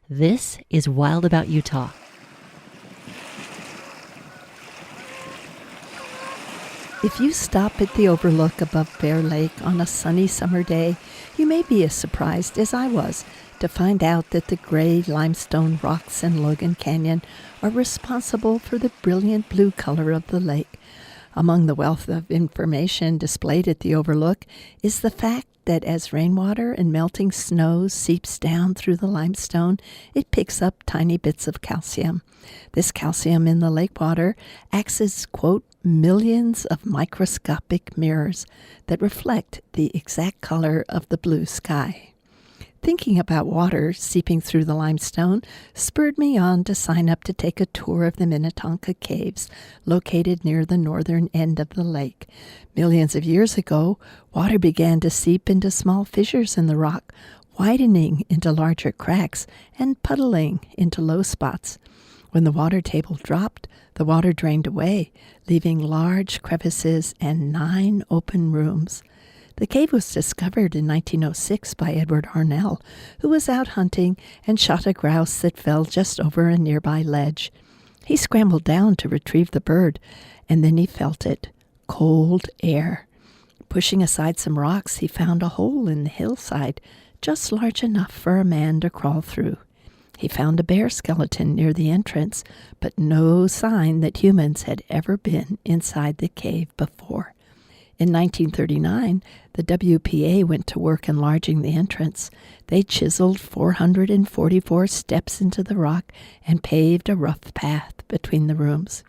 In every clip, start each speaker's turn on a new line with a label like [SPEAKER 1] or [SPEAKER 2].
[SPEAKER 1] This is Wild About Utah.
[SPEAKER 2] If you stop at the overlook above Bear Lake on a sunny summer day, you may be as surprised as I was to find out that the gray limestone rocks in Logan Canyon are responsible for the brilliant blue color of the lake. Among the wealth of information displayed at the overlook is the fact that as rainwater and melting snow seeps down through the limestone, it picks up tiny bits of calcium. This calcium in the lake water acts as, quote, millions of microscopic mirrors that reflect the exact color of the blue sky. Thinking about water seeping through the limestone spurred me on to sign up to take a tour of the Minnetonka Caves, located near the northern end of the lake. Millions of years ago, water began to seep into small fissures in the rock, widening into larger cracks and puddling into low spots. When the water table dropped, the water drained away, leaving large crevices and 9 open rooms. The cave was discovered in 1906 by Edward Arnell, who was out hunting and shot a grouse that fell just over a nearby ledge. He scrambled down to retrieve the bird, and then he felt it. Cold air. Pushing aside some rocks, he found a hole in the hillside, just large enough for a man to crawl through. He found a bear skeleton near the entrance, but no sign that humans had ever been inside the cave before. In 1939, the WPA went to work enlarging the entrance. They chiseled 444 steps into the rock and paved a rough path between the rooms.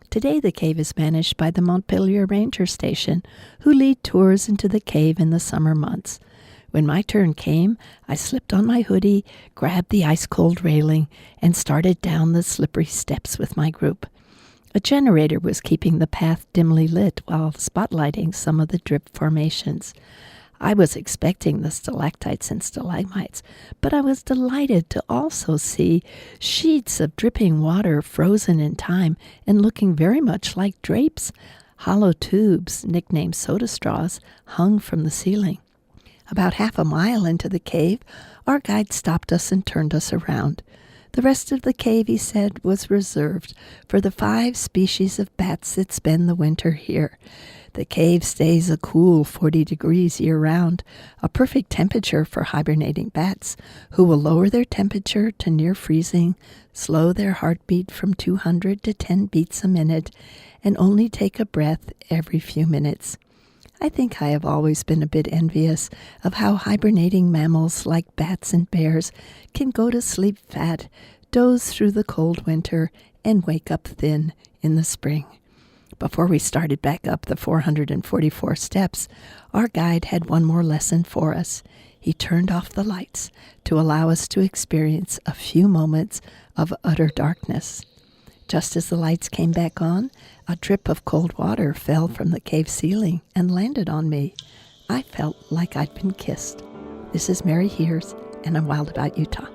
[SPEAKER 2] Today, the cave is managed by the Montpelier Ranger Station, who lead tours into the cave in the summer months. When my turn came, I slipped on my hoodie, grabbed the ice-cold railing, and started down the slippery steps with my group. A generator was keeping the path dimly lit while spotlighting some of the drip formations. I was expecting the stalactites and stalagmites, but I was delighted to also see sheets of dripping water frozen in time and looking very much like drapes. Hollow tubes, nicknamed soda straws, hung from the ceiling. About half a mile into the cave, our guide stopped us and turned us around. The rest of the cave, he said, was reserved for the 5 species of bats that spend the winter here. The cave stays a cool 40 degrees year-round, a perfect temperature for hibernating bats, who will lower their temperature to near freezing, slow their heartbeat from 200 to 10 beats a minute, and only take a breath every few minutes. I think I have always been a bit envious of how hibernating mammals like bats and bears can go to sleep fat, doze through the cold winter, and wake up thin in the spring. Before we started back up the 444 steps, our guide had one more lesson for us. He turned off the lights to allow us to experience a few moments of utter darkness. Just as the lights came back on, a drip of cold water fell from the cave ceiling and landed on me. I felt like I'd been kissed. This is Mary Hears, and I'm Wild About Utah.